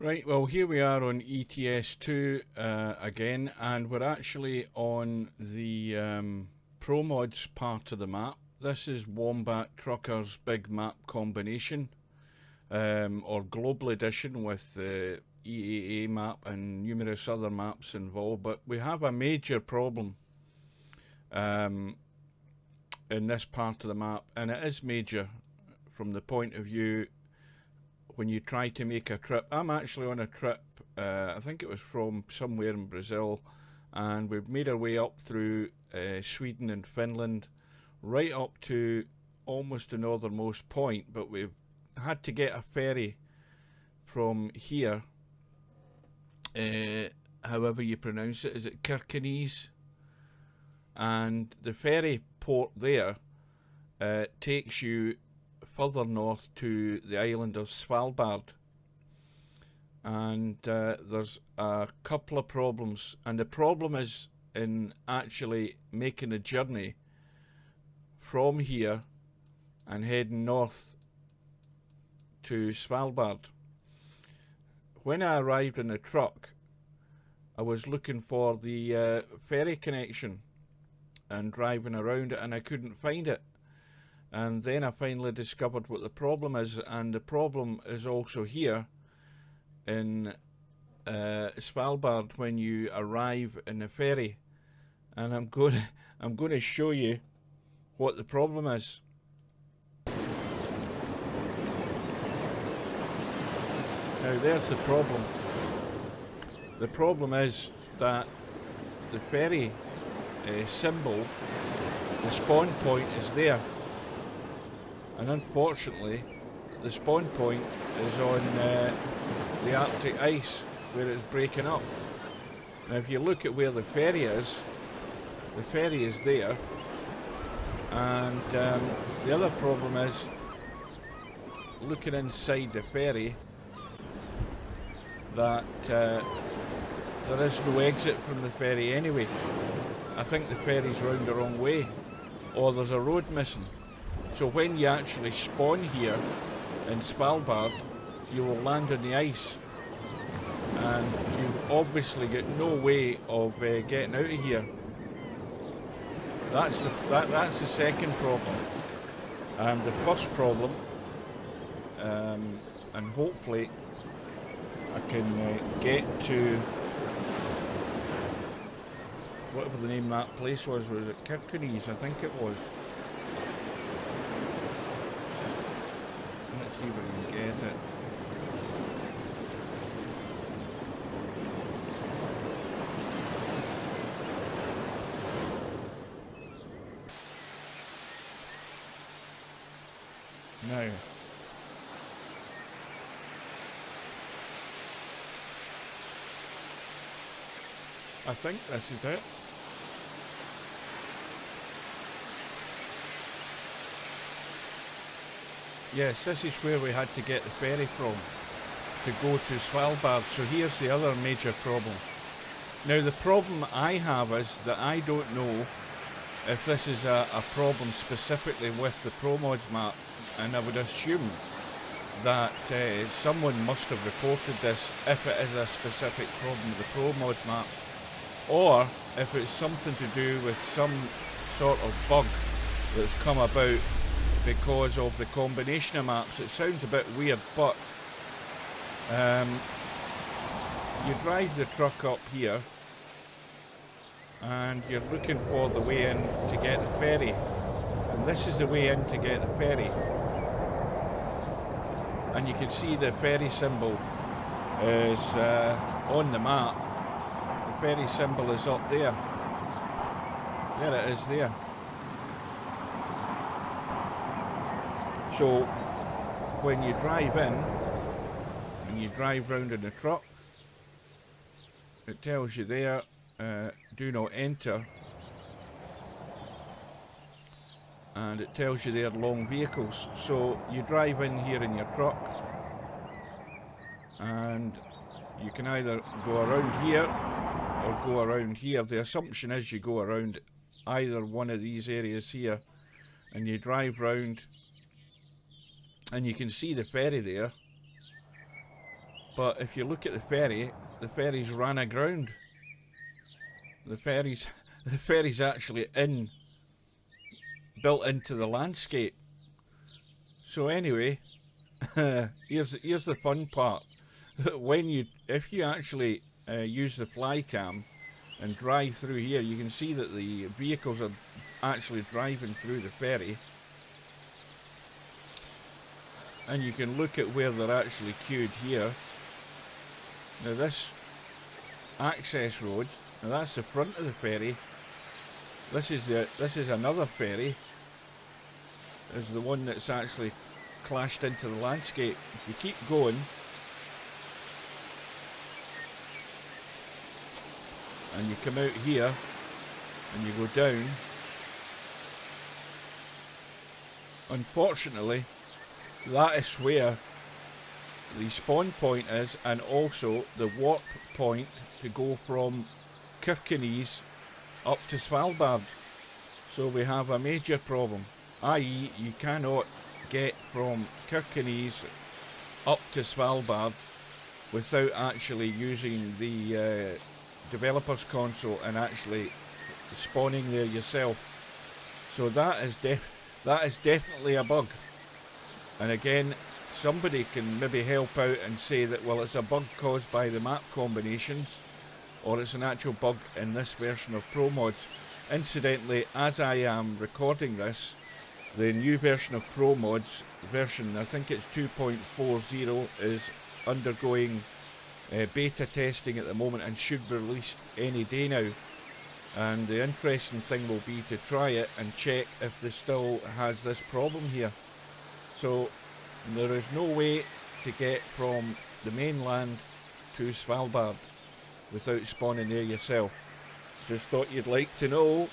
Right, well here we are on ETS2 again, and we're actually on the Promods part of the map. This is Wombat Trucker's big map combination, or Global Edition with the EAA map and numerous other maps involved, but we have a major problem in this part of the map, and it is major from the point of view when you try to make a trip. I'm actually on a trip, I think it was from somewhere in Brazil, and we've made our way up through Sweden and Finland, right up to almost the northernmost point, but we've had to get a ferry from here, however you pronounce it. Is it Kirkenes? And the ferry port there takes you further north to the island of Svalbard, and there's a couple of problems, and the problem is in actually making a journey from here and heading north to Svalbard. When I arrived in the truck, I was looking for the ferry connection and driving around it, and I couldn't find it. And then I finally discovered what the problem is, and the problem is also here in Svalbard when you arrive in the ferry. And I'm going to show you what the problem is. Now there's the problem. The problem is that the ferry symbol, the spawn point, is there. And unfortunately, the spawn point is on the Arctic ice where it's breaking up. Now if you look at where the ferry is there, and the other problem is looking inside the ferry that there is no exit from the ferry anyway. I think the ferry's round the wrong way, or there's a road missing. So when you actually spawn here in Svalbard, you will land on the ice, and you've obviously got no way of getting out of here. That's the second problem. And the first problem, and hopefully I can get to whatever the name of that place was it Kirkenes? I think it was. Let's see if we can get it. Now, I think this is it. Yes, this is where we had to get the ferry from to go to Svalbard. So here's the other major problem. Now the problem I have is that I don't know if this is a problem specifically with the Promods map, and I would assume that someone must have reported this if it is a specific problem with the Promods map, or if it's something to do with some sort of bug that's come about because of the combination of maps. It sounds a bit weird, but you drive the truck up here and you're looking for the way in to get the ferry, and this is the way in to get the ferry, and you can see the ferry symbol is on the map. The ferry symbol is up there. There it is there. So when you drive in and you drive round in the truck, it tells you there, do not enter, and it tells you there long vehicles. So you drive in here in your truck and you can either go around here or go around here. The assumption is you go around either one of these areas here, and you drive round and you can see the ferry there, But if you look at the ferry's ran aground. The ferry's actually built into the landscape. So anyway, here's the fun part. If you actually use the fly cam and drive through here, you can see that the vehicles are actually driving through the ferry, and you can look at where they're actually queued here. Now this access road, now that's the front of the ferry. This is another ferry. Is the one that's actually clashed into the landscape. If you keep going, and you come out here and you go down, unfortunately that is where the spawn point is, and also the warp point to go from Kirkenes up to Svalbard. So we have a major problem, i.e. you cannot get from Kirkenes up to Svalbard without actually using the developers console and actually spawning there yourself. So that is definitely a bug. And again, somebody can maybe help out and say that, well, it's a bug caused by the map combinations, or it's an actual bug in this version of Promods. Incidentally, as I am recording this, the new version of Promods, I think it's 2.40, is undergoing beta testing at the moment and should be released any day now. And the interesting thing will be to try it and check if this still has this problem here. So there is no way to get from the mainland to Svalbard without spawning there yourself. Just thought you'd like to know.